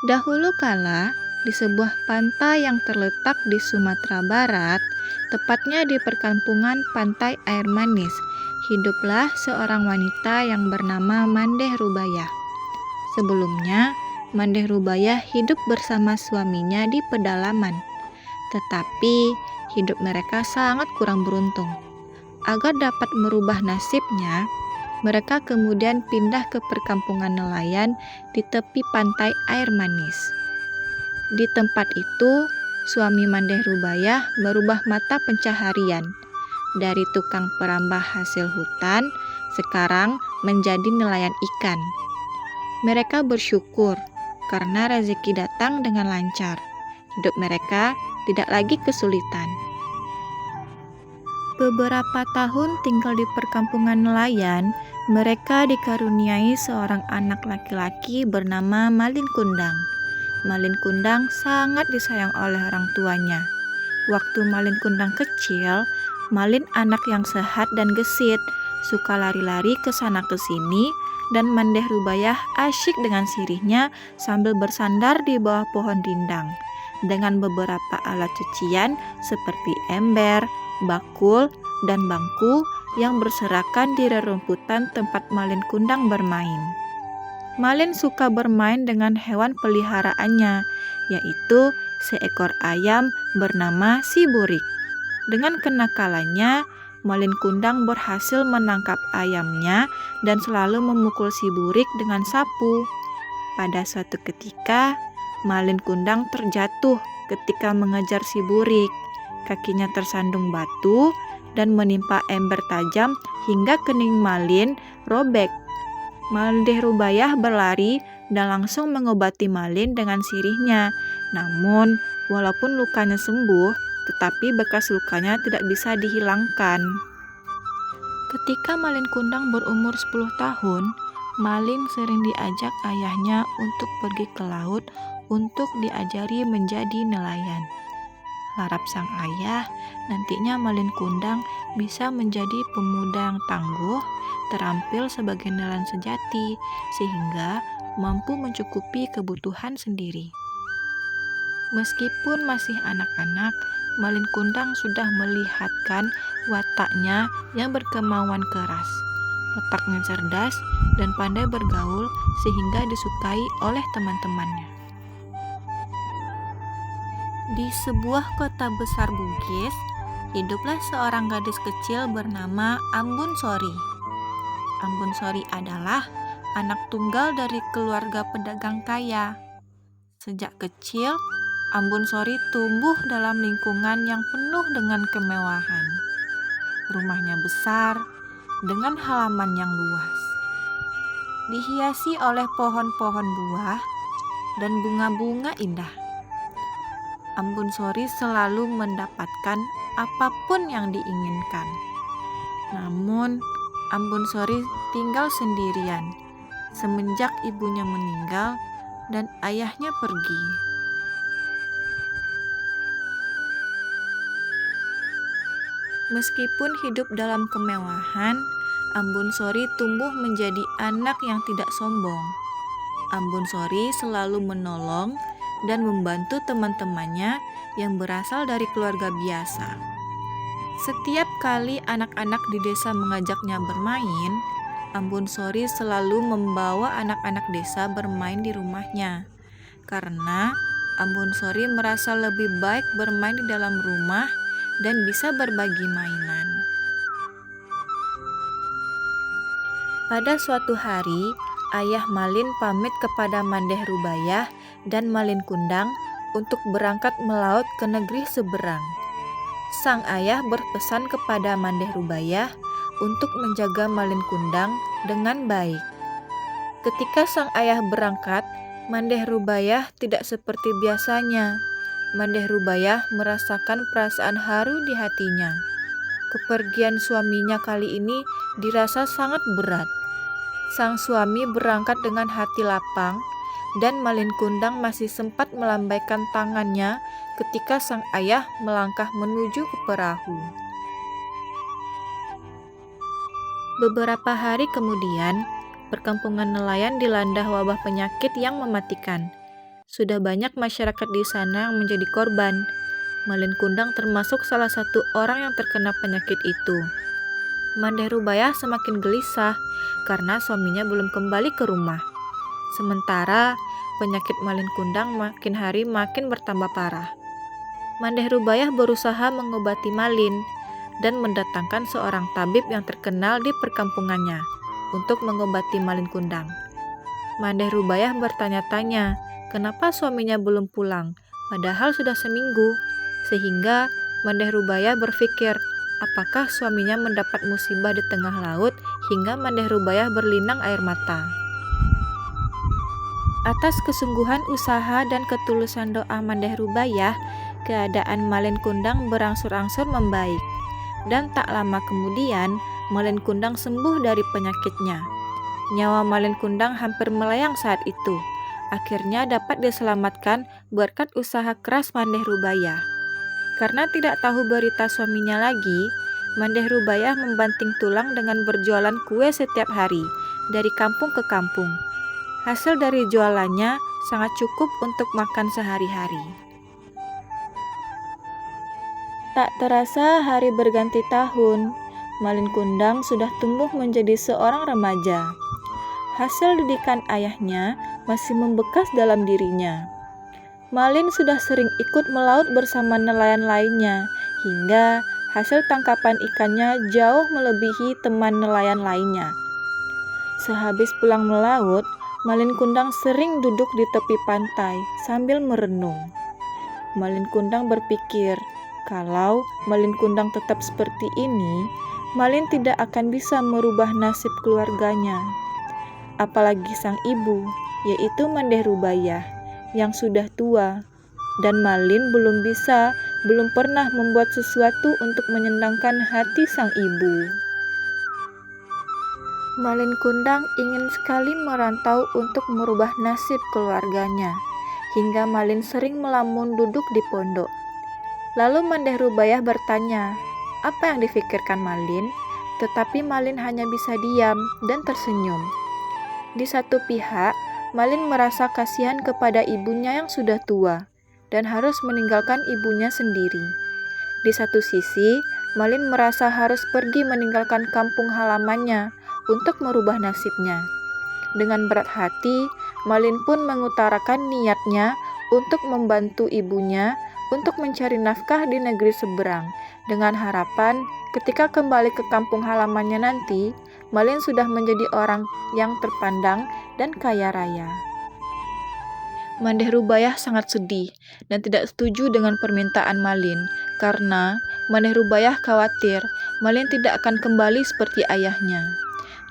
Dahulu kala, di sebuah pantai yang terletak di Sumatera Barat, tepatnya di perkampungan Pantai Air Manis, hiduplah seorang wanita yang bernama Mandeh Rubayah. Sebelumnya, Mandeh Rubayah hidup bersama suaminya di pedalaman, tetapi hidup mereka sangat kurang beruntung. Agar dapat merubah nasibnya, mereka kemudian pindah ke perkampungan nelayan di tepi pantai Air Manis. Di tempat itu, suami Mandeh Rubayah merubah mata pencaharian dari tukang perambah hasil hutan, sekarang menjadi nelayan ikan. Mereka bersyukur karena rezeki datang dengan lancar. Hidup mereka tidak lagi kesulitan. Beberapa tahun tinggal di perkampungan nelayan, mereka dikaruniai seorang anak laki-laki bernama Malin Kundang. Malin Kundang sangat disayang oleh orang tuanya. Waktu Malin Kundang kecil, Malin anak yang sehat dan gesit, suka lari-lari ke sana ke sini, dan Mandeh Rubayah asyik dengan sirihnya sambil bersandar di bawah pohon rindang. Dengan beberapa alat cucian seperti ember, bakul, dan bangku yang berserakan di rerumputan tempat Malin Kundang bermain. Malin suka bermain dengan hewan peliharaannya, yaitu seekor ayam bernama si Burik. Dengan kenakalannya, Malin Kundang berhasil menangkap ayamnya dan selalu memukul si Burik dengan sapu. Pada suatu ketika, Malin Kundang terjatuh ketika mengejar si Burik. Kakinya tersandung batu dan menimpa ember tajam hingga kening Malin robek. Mandeh Rubayah berlari dan langsung mengobati Malin dengan sirihnya. Namun, walaupun lukanya sembuh, tetapi bekas lukanya tidak bisa dihilangkan. Ketika Malin Kundang berumur 10 tahun, Malin sering diajak ayahnya untuk pergi ke laut untuk diajari menjadi nelayan. Harap sang ayah nantinya Malin Kundang bisa menjadi pemuda yang tangguh, terampil sebagai nelayan sejati, sehingga mampu mencukupi kebutuhan sendiri. Meskipun masih anak-anak, Malin Kundang sudah melihatkan wataknya yang berkemauan keras. Otaknya cerdas dan pandai bergaul sehingga disukai oleh teman-temannya. Di sebuah kota besar Bugis, hiduplah seorang gadis kecil bernama Ambun Sori. Ambun Sori adalah anak tunggal dari keluarga pedagang kaya. Sejak kecil, Ambun Sori tumbuh dalam lingkungan yang penuh dengan kemewahan. Rumahnya besar, dengan halaman yang luas. Dihiasi oleh pohon-pohon buah dan bunga-bunga indah. Ambun Sori selalu mendapatkan apapun yang diinginkan. Namun, Ambun Sori tinggal sendirian semenjak ibunya meninggal dan ayahnya pergi. Meskipun hidup dalam kemewahan, Ambun Sori tumbuh menjadi anak yang tidak sombong. Ambun Sori selalu menolong dan membantu teman-temannya yang berasal dari keluarga biasa. Setiap kali anak-anak di desa mengajaknya bermain, Ambun Sori selalu membawa anak-anak desa bermain di rumahnya. Karena Ambun Sori merasa lebih baik bermain di dalam rumah dan bisa berbagi mainan. Pada suatu hari, ayah Malin pamit kepada Mandeh Rubayah dan Malin Kundang untuk berangkat melaut ke negeri seberang. Sang ayah berpesan kepada Mandeh Rubayah untuk menjaga Malin Kundang dengan baik. Ketika sang ayah berangkat, Mandeh Rubayah tidak seperti biasanya. Mandeh Rubayah merasakan perasaan haru di hatinya. Kepergian suaminya kali ini dirasa sangat berat. Sang suami berangkat dengan hati lapang, dan Malin Kundang masih sempat melambaikan tangannya ketika sang ayah melangkah menuju ke perahu. Beberapa hari kemudian, perkampungan nelayan dilanda wabah penyakit yang mematikan. Sudah banyak masyarakat di sana yang menjadi korban. Malin Kundang termasuk salah satu orang yang terkena penyakit itu. Mandeh Rubayah semakin gelisah karena suaminya belum kembali ke rumah. Sementara penyakit Malin Kundang makin hari makin bertambah parah. Mandeh Rubayah berusaha mengobati Malin dan mendatangkan seorang tabib yang terkenal di perkampungannya untuk mengobati Malin Kundang. Mandeh Rubayah bertanya-tanya kenapa suaminya belum pulang, padahal sudah seminggu. Sehingga Mandeh Rubayah berpikir, apakah suaminya mendapat musibah di tengah laut hingga Mandeh Rubayah berlinang air mata. Atas kesungguhan usaha dan ketulusan doa Mandeh Rubayah, keadaan Malin Kundang berangsur-angsur membaik. Dan tak lama kemudian, Malin Kundang sembuh dari penyakitnya. Nyawa Malin Kundang hampir melayang saat itu. Akhirnya dapat diselamatkan berkat usaha keras Mandeh Rubayah. Karena tidak tahu berita suaminya lagi, Mandeh Rubayah membanting tulang dengan berjualan kue setiap hari, dari kampung ke kampung. Hasil dari jualannya sangat cukup untuk makan sehari-hari. Tak terasa hari berganti tahun, Malin Kundang sudah tumbuh menjadi seorang remaja. Hasil didikan ayahnya masih membekas dalam dirinya. Malin sudah sering ikut melaut bersama nelayan lainnya, hingga hasil tangkapan ikannya jauh melebihi teman nelayan lainnya. Sehabis pulang melaut, Malin Kundang sering duduk di tepi pantai sambil merenung. Malin Kundang berpikir, kalau Malin Kundang tetap seperti ini, Malin tidak akan bisa merubah nasib keluarganya. Apalagi sang ibu, yaitu Mandeh Rubayah, yang sudah tua, dan Malin belum pernah membuat sesuatu untuk menyenangkan hati sang ibu. Malin Kundang ingin sekali merantau untuk merubah nasib keluarganya, hingga Malin sering melamun duduk di pondok. Lalu Mandeh Rubayah bertanya, apa yang difikirkan Malin? Tetapi Malin hanya bisa diam dan tersenyum. Di satu pihak, Malin merasa kasihan kepada ibunya yang sudah tua dan harus meninggalkan ibunya sendiri. Di satu sisi, Malin merasa harus pergi meninggalkan kampung halamannya untuk merubah nasibnya. Dengan berat hati, Malin pun mengutarakan niatnya untuk membantu ibunya untuk mencari nafkah di negeri seberang, dengan harapan ketika kembali ke kampung halamannya nanti, Malin sudah menjadi orang yang terpandang dan kaya raya. Mandeh Rubayah sangat sedih dan tidak setuju dengan permintaan Malin, karena Mandeh Rubayah khawatir Malin tidak akan kembali seperti ayahnya.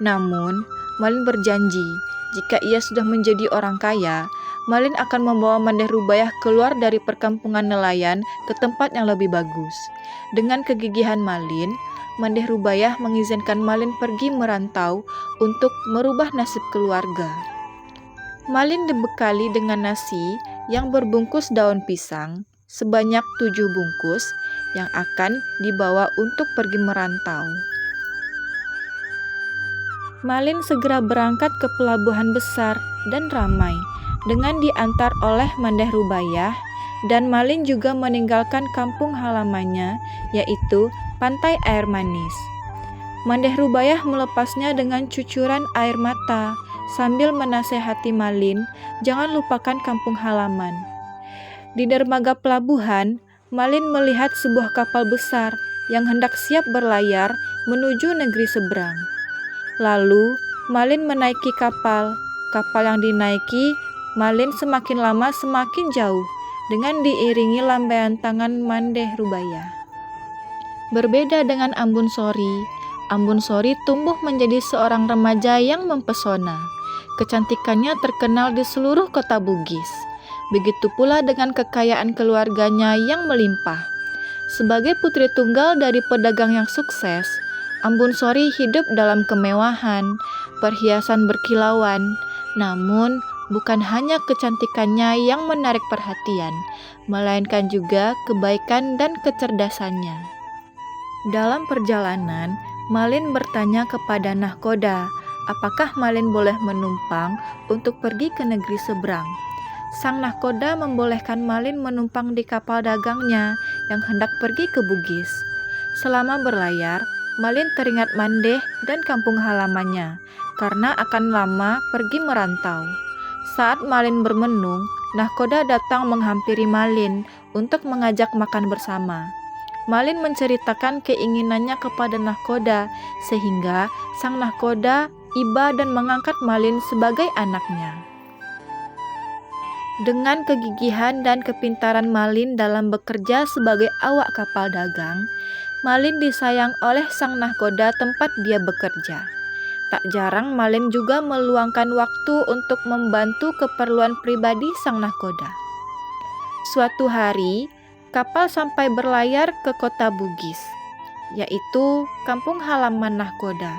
Namun, Malin berjanji, jika ia sudah menjadi orang kaya, Malin akan membawa Mandeh Rubayah keluar dari perkampungan nelayan ke tempat yang lebih bagus. Dengan kegigihan Malin, Mandeh Rubayah mengizinkan Malin pergi merantau untuk merubah nasib keluarga. Malin dibekali dengan nasi yang berbungkus daun pisang sebanyak 7 bungkus yang akan dibawa untuk pergi merantau. Malin segera berangkat ke pelabuhan besar dan ramai dengan diantar oleh Mandeh Rubayah, dan Malin juga meninggalkan kampung halamannya, yaitu Pantai Air Manis. Mandeh Rubayah melepasnya dengan cucuran air mata sambil menasehati Malin, jangan lupakan kampung halaman. Di dermaga pelabuhan, Malin melihat sebuah kapal besar yang hendak siap berlayar menuju negeri seberang. Lalu, Malin menaiki kapal. Kapal yang dinaiki, Malin semakin lama semakin jauh dengan diiringi lambaian tangan Mandeh Rubayah. Berbeda dengan Ambun Sori tumbuh menjadi seorang remaja yang mempesona. Kecantikannya terkenal di seluruh kota Bugis. Begitu pula dengan kekayaan keluarganya yang melimpah. Sebagai putri tunggal dari pedagang yang sukses, Ambun Sori hidup dalam kemewahan, perhiasan berkilauan. Namun, bukan hanya kecantikannya yang menarik perhatian, melainkan juga kebaikan dan kecerdasannya. Dalam perjalanan, Malin bertanya kepada nahkoda, apakah Malin boleh menumpang untuk pergi ke negeri seberang. Sang nahkoda membolehkan Malin menumpang di kapal dagangnya yang hendak pergi ke Bugis. Selama berlayar, Malin teringat Mandeh dan kampung halamannya karena akan lama pergi merantau. Saat Malin bermenung, nahkoda datang menghampiri Malin untuk mengajak makan bersama. Malin menceritakan keinginannya kepada nahkoda sehingga sang nahkoda iba dan mengangkat Malin sebagai anaknya. Dengan kegigihan dan kepintaran Malin dalam bekerja sebagai awak kapal dagang, Malin disayang oleh sang nahkoda tempat dia bekerja. Tak jarang Malin juga meluangkan waktu untuk membantu keperluan pribadi sang nahkoda. Suatu hari, kapal sampai berlayar ke kota Bugis, yaitu kampung halaman nahkoda.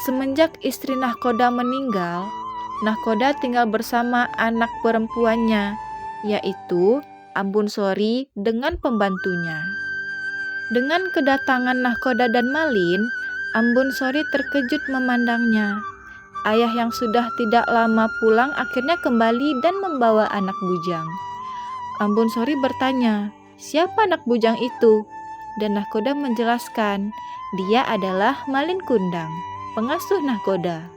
Semenjak istri nahkoda meninggal, nahkoda tinggal bersama anak perempuannya, yaitu Ambun Sori dengan pembantunya. Dengan kedatangan nahkoda dan Malin, Ambun Sori terkejut memandangnya. Ayah yang sudah tidak lama pulang akhirnya kembali dan membawa anak bujang. Ambun Sori bertanya, "Siapa anak bujang itu?" Dan nahkoda menjelaskan, dia adalah Malin Kundang, pengasuh nahkoda.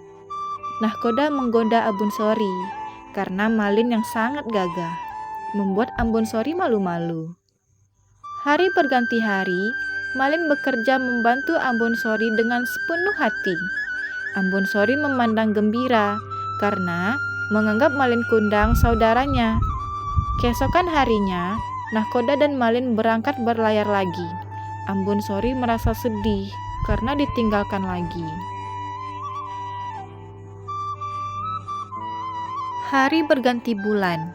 Nahkoda menggoda Ambun Sori karena Malin yang sangat gagah, membuat Ambun Sori malu-malu. Hari berganti hari, Malin bekerja membantu Ambun Sori dengan sepenuh hati. Ambun Sori memandang gembira karena menganggap Malin Kundang saudaranya. Keesokan harinya, nahkoda dan Malin berangkat berlayar lagi. Ambun Sori merasa sedih karena ditinggalkan lagi. Hari berganti bulan.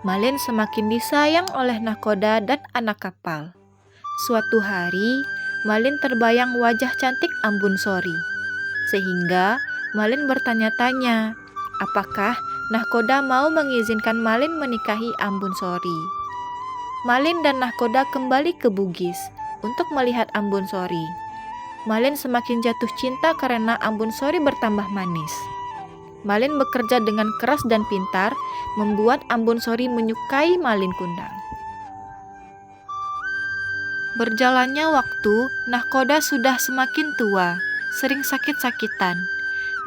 Malin semakin disayang oleh nahkoda dan anak kapal. Suatu hari, Malin terbayang wajah cantik Ambun Sori. Sehingga Malin bertanya-tanya, apakah nahkoda mau mengizinkan Malin menikahi Ambun Sori. Malin dan nahkoda kembali ke Bugis untuk melihat Ambun Sori. Malin semakin jatuh cinta karena Ambun Sori bertambah manis. Malin bekerja dengan keras dan pintar, membuat Ambun Sori menyukai Malin Kundang. Berjalannya waktu, nahkoda sudah semakin tua, sering sakit-sakitan.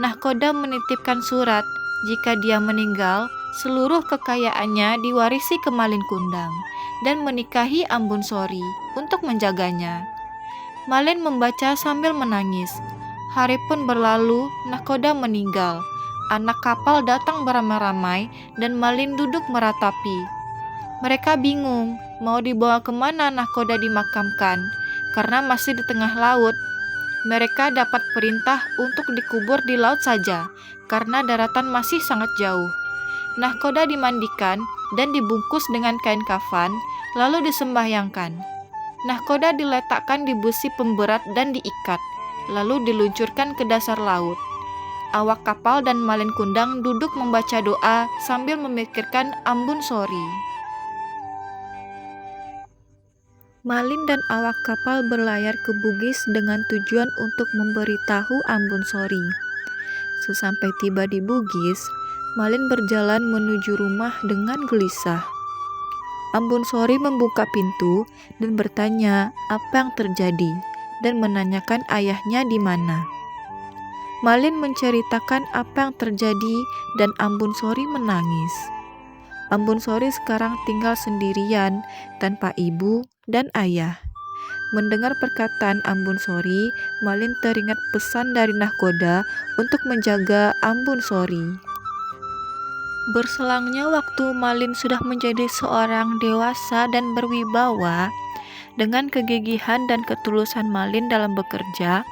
Nahkoda menitipkan surat, jika dia meninggal, seluruh kekayaannya diwarisi ke Malin Kundang dan menikahi Ambun Sori untuk menjaganya. Malin membaca sambil menangis. Hari pun berlalu, nahkoda meninggal. Anak kapal datang beramai-ramai dan Malin duduk meratapi. Mereka bingung mau dibawa kemana nahkoda dimakamkan karena masih di tengah laut. Mereka dapat perintah untuk dikubur di laut saja karena daratan masih sangat jauh. Nahkoda dimandikan dan dibungkus dengan kain kafan lalu disembahyangkan. Nahkoda diletakkan di busi pemberat dan diikat lalu diluncurkan ke dasar laut. Awak kapal dan Malin Kundang duduk membaca doa sambil memikirkan Ambun Sori. Malin dan awak kapal berlayar ke Bugis dengan tujuan untuk memberitahu Ambun Sori. Sesampai tiba di Bugis, Malin berjalan menuju rumah dengan gelisah. Ambun Sori membuka pintu dan bertanya apa yang terjadi dan menanyakan ayahnya di mana. Malin menceritakan apa yang terjadi dan Ambun Sori menangis. Ambun Sori sekarang tinggal sendirian tanpa ibu dan ayah. Mendengar perkataan Ambun Sori, Malin teringat pesan dari nahkoda untuk menjaga Ambun Sori. Berselangnya waktu, Malin sudah menjadi seorang dewasa dan berwibawa. Dengan kegigihan dan ketulusan Malin dalam bekerja,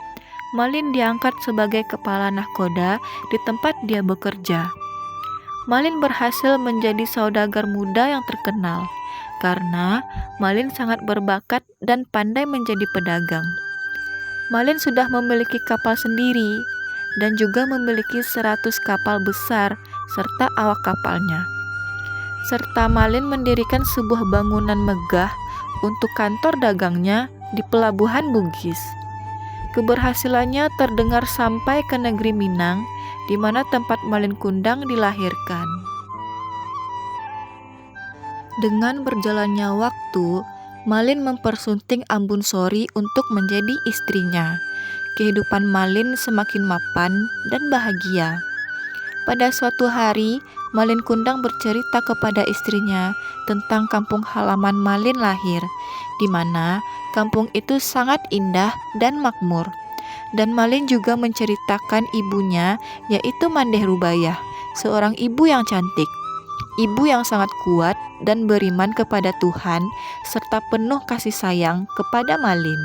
Malin diangkat sebagai kepala nahkoda di tempat dia bekerja. Malin berhasil menjadi saudagar muda yang terkenal karena Malin sangat berbakat dan pandai menjadi pedagang. Malin sudah memiliki kapal sendiri dan juga memiliki 100 kapal besar serta awak kapalnya. Serta Malin mendirikan sebuah bangunan megah untuk kantor dagangnya di pelabuhan Bugis. Keberhasilannya terdengar sampai ke negeri Minang, di mana tempat Malin Kundang dilahirkan. Dengan berjalannya waktu, Malin mempersunting Ambun Sori untuk menjadi istrinya. Kehidupan Malin semakin mapan dan bahagia. Pada suatu hari, Malin Kundang bercerita kepada istrinya tentang kampung halaman Malin lahir, di mana kampung itu sangat indah dan makmur. Dan Malin juga menceritakan ibunya, yaitu Mandeh Rubayah, seorang ibu yang cantik. Ibu yang sangat kuat dan beriman kepada Tuhan, serta penuh kasih sayang kepada Malin.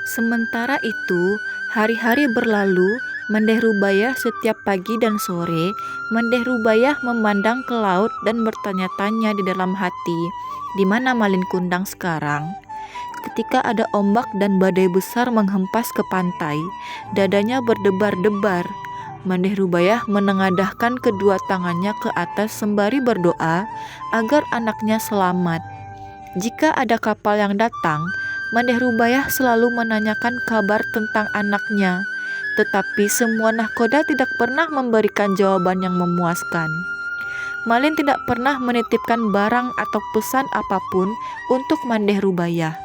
Sementara itu, hari-hari berlalu. Mandeh Rubayah setiap pagi dan sore, Mandeh Rubayah memandang ke laut dan bertanya-tanya di dalam hati, di mana Malin Kundang sekarang? Ketika ada ombak dan badai besar menghempas ke pantai, dadanya berdebar-debar. Mandeh Rubayah menengadahkan kedua tangannya ke atas sembari berdoa agar anaknya selamat. Jika ada kapal yang datang, Mandeh Rubayah selalu menanyakan kabar tentang anaknya. Tetapi semua nahkoda tidak pernah memberikan jawaban yang memuaskan. Malin tidak pernah menitipkan barang atau pesan apapun untuk Mandeh Rubayah.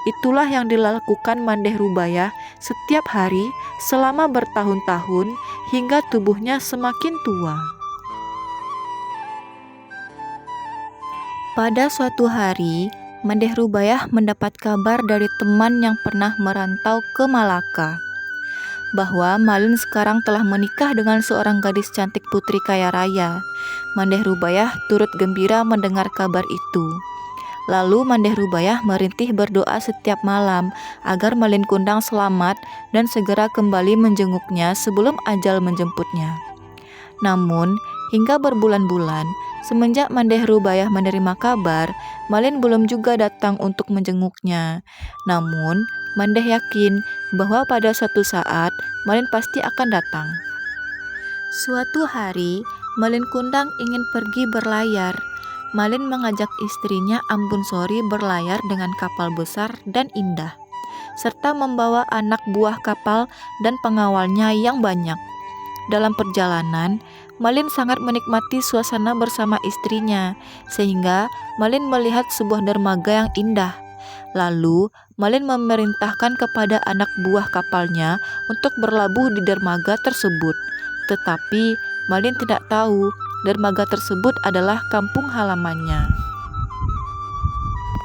Itulah yang dilakukan Mandeh Rubayah setiap hari selama bertahun-tahun hingga tubuhnya semakin tua. Pada suatu hari, Mandeh Rubayah mendapat kabar dari teman yang pernah merantau ke Malaka, bahwa Malin sekarang telah menikah dengan seorang gadis cantik putri kaya raya. Mandeh Rubayah turut gembira mendengar kabar itu. Lalu Mandeh Rubayah merintih berdoa setiap malam agar Malin Kundang selamat dan segera kembali menjenguknya sebelum ajal menjemputnya. Namun, hingga berbulan-bulan, semenjak Mandeh Rubayah menerima kabar, Malin belum juga datang untuk menjenguknya. Namun, Mandeh yakin bahwa pada suatu saat Malin pasti akan datang. Suatu hari, Malin Kundang ingin pergi berlayar. Malin mengajak istrinya Ambun Sori berlayar dengan kapal besar dan indah, serta membawa anak buah kapal dan pengawalnya yang banyak. Dalam perjalanan, Malin sangat menikmati suasana bersama istrinya, sehingga Malin melihat sebuah dermaga yang indah. Lalu, Malin memerintahkan kepada anak buah kapalnya untuk berlabuh di dermaga tersebut. Tetapi, Malin tidak tahu dermaga tersebut adalah kampung halamannya.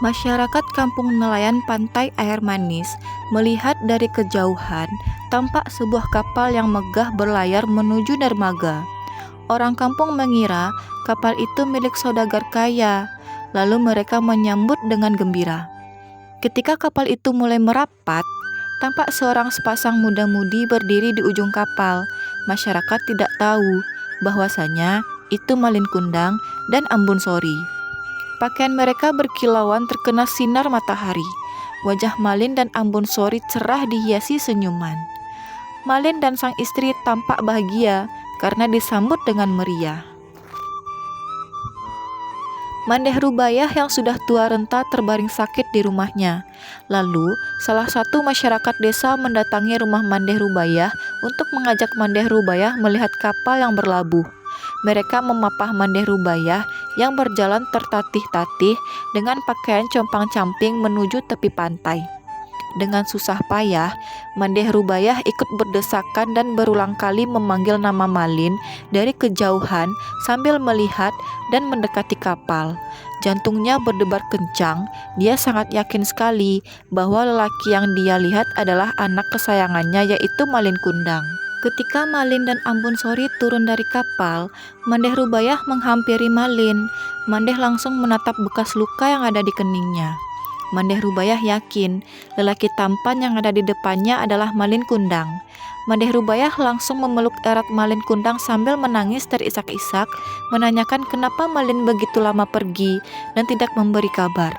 Masyarakat kampung nelayan pantai Air Manis melihat dari kejauhan tampak sebuah kapal yang megah berlayar menuju dermaga. Orang kampung mengira kapal itu milik saudagar kaya, lalu mereka menyambut dengan gembira. Ketika kapal itu mulai merapat, tampak seorang sepasang muda-mudi berdiri di ujung kapal. Masyarakat tidak tahu bahwasanya itu Malin Kundang dan Ambun Sori. Pakaian mereka berkilauan terkena sinar matahari. Wajah Malin dan Ambun Sori cerah dihiasi senyuman. Malin dan sang istri tampak bahagia karena disambut dengan meriah. Mandeh Rubayah yang sudah tua renta terbaring sakit di rumahnya. Lalu, salah satu masyarakat desa mendatangi rumah Mandeh Rubayah untuk mengajak Mandeh Rubayah melihat kapal yang berlabuh. Mereka memapah Mandeh Rubayah yang berjalan tertatih-tatih dengan pakaian compang-camping menuju tepi pantai. Dengan susah payah, Mandeh Rubayah ikut berdesakan dan berulang kali memanggil nama Malin dari kejauhan sambil melihat dan mendekati kapal. Jantungnya berdebar kencang. Dia sangat yakin sekali bahwa lelaki yang dia lihat adalah anak kesayangannya, yaitu Malin Kundang. Ketika Malin dan Ambun Sori turun dari kapal, Mandeh Rubayah menghampiri Malin. Mandeh langsung menatap bekas luka yang ada di keningnya. Mandeh Rubayah yakin lelaki tampan yang ada di depannya adalah Malin Kundang. Mandeh Rubayah langsung memeluk erat Malin Kundang sambil menangis terisak-isak, menanyakan kenapa Malin begitu lama pergi dan tidak memberi kabar.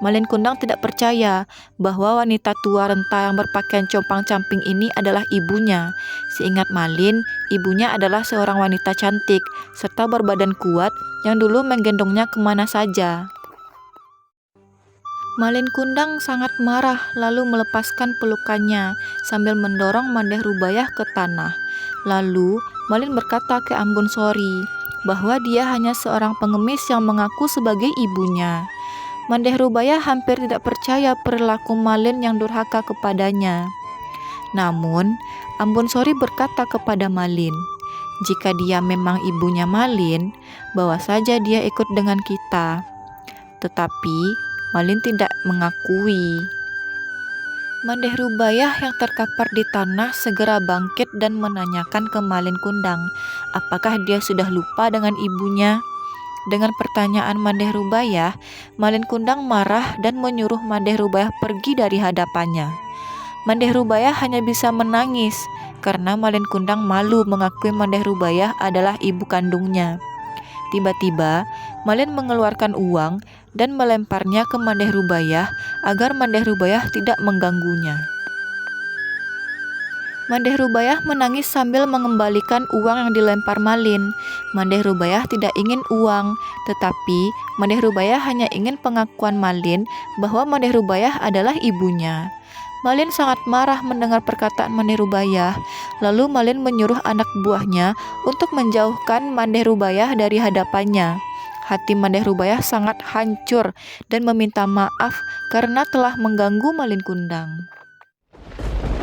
Malin Kundang tidak percaya bahwa wanita tua renta yang berpakaian compang-camping ini adalah ibunya. Seingat Malin, ibunya adalah seorang wanita cantik serta berbadan kuat yang dulu menggendongnya kemana saja. Malin Kundang sangat marah lalu melepaskan pelukannya sambil mendorong Mandeh Rubayah ke tanah. Lalu Malin berkata ke Ambun Sori, bahwa dia hanya seorang pengemis yang mengaku sebagai ibunya. Mandeh Rubaya hampir tidak percaya perilaku Malin yang durhaka kepadanya. Namun, Ambon Sori berkata kepada Malin, jika dia memang ibunya Malin, bawa saja dia ikut dengan kita. Tetapi Malin tidak mengakui. Mandeh Rubayah yang terkapar di tanah segera bangkit dan menanyakan ke Malin Kundang, apakah dia sudah lupa dengan ibunya? Dengan pertanyaan Mandeh Rubayah, Malin Kundang marah dan menyuruh Mandeh Rubayah pergi dari hadapannya. Mandeh Rubayah hanya bisa menangis karena Malin Kundang malu mengakui Mandeh Rubayah adalah ibu kandungnya. Tiba-tiba, Malin mengeluarkan uang dan melemparnya ke Mandeh Rubayah agar Mandeh Rubayah tidak mengganggunya. Mandeh Rubayah menangis sambil mengembalikan uang yang dilempar Malin. Mandeh Rubayah tidak ingin uang, tetapi Mandeh Rubayah hanya ingin pengakuan Malin bahwa Mandeh Rubayah adalah ibunya. Malin sangat marah mendengar perkataan Mandeh Rubayah. Lalu Malin menyuruh anak buahnya untuk menjauhkan Mandeh Rubayah dari hadapannya. Hati Mandeh Rubayah sangat hancur dan meminta maaf karena telah mengganggu Malin Kundang.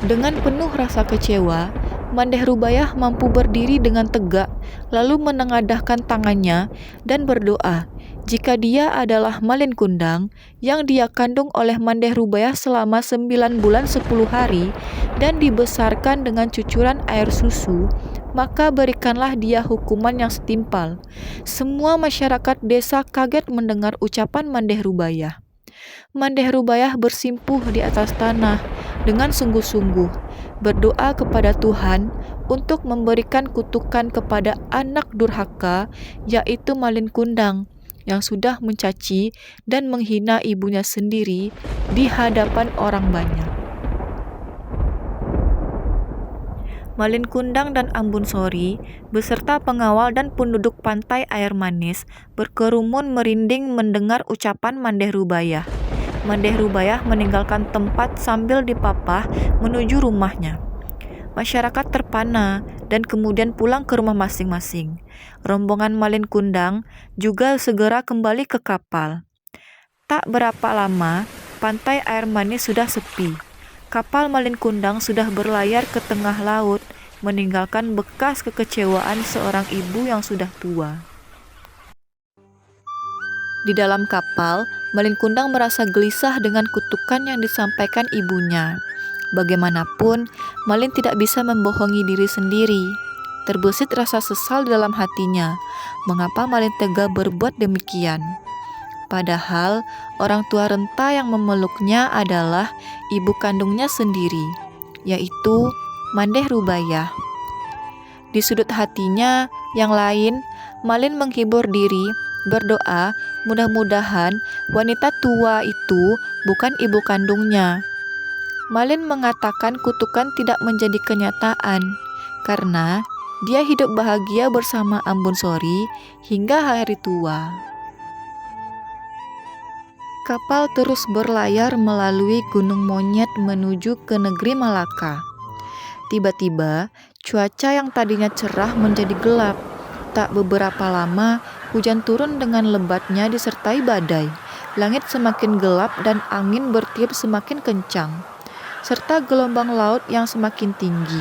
Dengan penuh rasa kecewa, Mandeh Rubayah mampu berdiri dengan tegak, lalu menengadahkan tangannya dan berdoa jika dia adalah Malin Kundang yang dia kandung oleh Mandeh Rubayah selama 9 bulan 10 hari dan dibesarkan dengan cucuran air susu, maka berikanlah dia hukuman yang setimpal. Semua masyarakat desa kaget mendengar ucapan Mandeh Rubayah. Mandeh Rubayah bersimpuh di atas tanah dengan sungguh-sungguh, berdoa kepada Tuhan untuk memberikan kutukan kepada anak durhaka, yaitu Malin Kundang, yang sudah mencaci dan menghina ibunya sendiri di hadapan orang banyak. Malin Kundang dan Ambon Sori beserta pengawal dan penduduk pantai Air Manis berkerumun merinding mendengar ucapan Mandeh Rubayah. Mandeh Rubayah meninggalkan tempat sambil dipapah menuju rumahnya. Masyarakat terpana dan kemudian pulang ke rumah masing-masing. Rombongan Malin Kundang juga segera kembali ke kapal. Tak berapa lama, pantai Air Manis sudah sepi. Kapal Malin Kundang sudah berlayar ke tengah laut, meninggalkan bekas kekecewaan seorang ibu yang sudah tua. Di dalam kapal, Malin Kundang merasa gelisah dengan kutukan yang disampaikan ibunya. Bagaimanapun, Malin tidak bisa membohongi diri sendiri. Terbesit rasa sesal di dalam hatinya. Mengapa Malin tega berbuat demikian? Padahal, orang tua renta yang memeluknya adalah ibu kandungnya sendiri, yaitu Mandeh Rubayah. Di sudut hatinya yang lain, Malin menghibur diri, berdoa mudah-mudahan wanita tua itu bukan ibu kandungnya. Malin mengatakan kutukan tidak menjadi kenyataan karena dia hidup bahagia bersama Ambon Sori hingga hari tua. Kapal terus berlayar melalui Gunung Monyet menuju ke negeri Malaka. Tiba-tiba, cuaca yang tadinya cerah menjadi gelap. Tak beberapa lama, hujan turun dengan lebatnya disertai badai. Langit semakin gelap dan angin bertiup semakin kencang, serta gelombang laut yang semakin tinggi.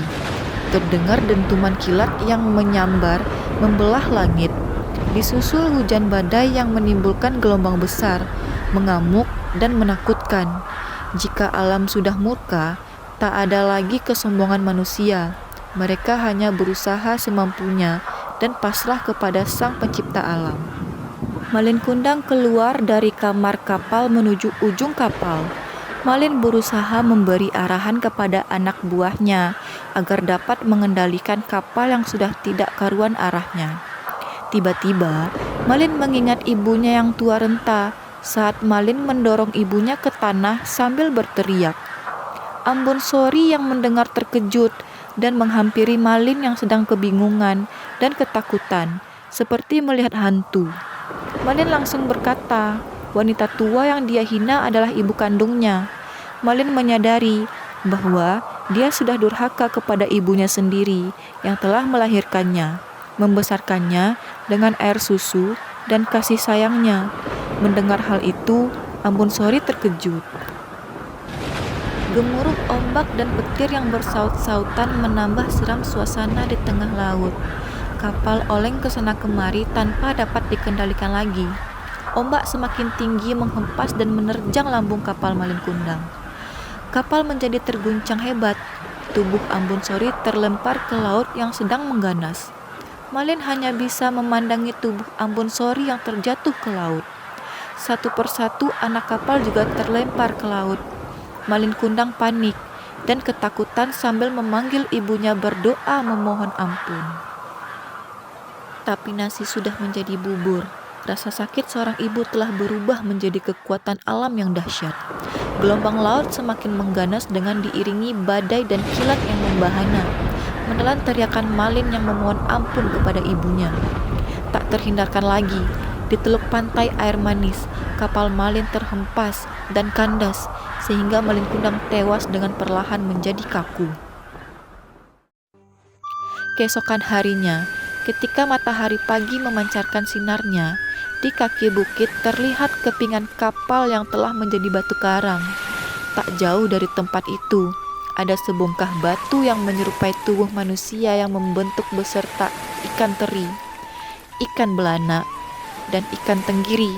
Terdengar dentuman kilat yang menyambar membelah langit. Disusul hujan badai yang menimbulkan gelombang besar, mengamuk dan menakutkan. Jika alam sudah murka, tak ada lagi kesombongan manusia. Mereka hanya berusaha semampunya dan pasrah kepada Sang Pencipta alam. Malin Kundang keluar dari kamar kapal menuju ujung kapal. Malin berusaha memberi arahan kepada anak buahnya agar dapat mengendalikan kapal yang sudah tidak karuan arahnya. Tiba-tiba, Malin mengingat ibunya yang tua renta saat Malin mendorong ibunya ke tanah sambil berteriak. Ambon Sori yang mendengar terkejut dan menghampiri Malin yang sedang kebingungan dan ketakutan, seperti melihat hantu. Malin langsung berkata, wanita tua yang dia hina adalah ibu kandungnya. Malin menyadari bahwa dia sudah durhaka kepada ibunya sendiri yang telah melahirkannya. membesarkannya dengan air susu dan kasih sayangnya. Mendengar hal itu, Ambon Sori terkejut. Gemuruh ombak dan petir yang bersaut-sautan menambah seram suasana di tengah laut. Kapal oleng ke sana kemari tanpa dapat dikendalikan lagi. Ombak semakin tinggi menghempas dan menerjang lambung kapal Malin Kundang. Kapal menjadi terguncang hebat. Tubuh Ambon Sori terlempar ke laut yang sedang mengganas. Malin hanya bisa memandangi tubuh Ambon Sori yang terjatuh ke laut. Satu persatu anak kapal juga terlempar ke laut. Malin Kundang panik dan ketakutan sambil memanggil ibunya berdoa memohon ampun. Tapi nasi sudah menjadi bubur. Rasa sakit seorang ibu telah berubah menjadi kekuatan alam yang dahsyat. Gelombang laut semakin mengganas dengan diiringi badai dan kilat yang membahana, menelan teriakan Malin yang memohon ampun kepada ibunya. Tak terhindarkan lagi, di teluk pantai air manis, kapal Malin terhempas dan kandas, sehingga Malin Kundang tewas dengan perlahan menjadi kaku. Keesokan harinya, ketika matahari pagi memancarkan sinarnya, di kaki bukit terlihat kepingan kapal yang telah menjadi batu karang. Tak jauh dari tempat itu, ada sebongkah batu yang menyerupai tubuh manusia yang membentuk beserta ikan teri, ikan belana, dan ikan tenggiri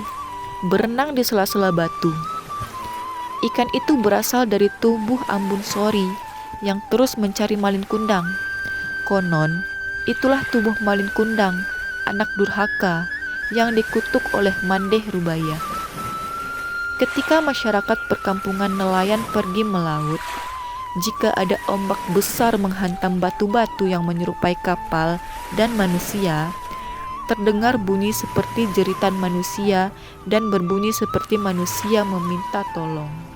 berenang di sela-sela batu. Ikan itu berasal dari tubuh Ambon Sori yang terus mencari Malin Kundang. Konon, itulah tubuh Malin Kundang, anak durhaka yang dikutuk oleh Mandeh Rubaya. Ketika masyarakat perkampungan nelayan pergi melaut, jika ada ombak besar menghantam batu-batu yang menyerupai kapal dan manusia, terdengar bunyi seperti jeritan manusia dan berbunyi seperti manusia meminta tolong.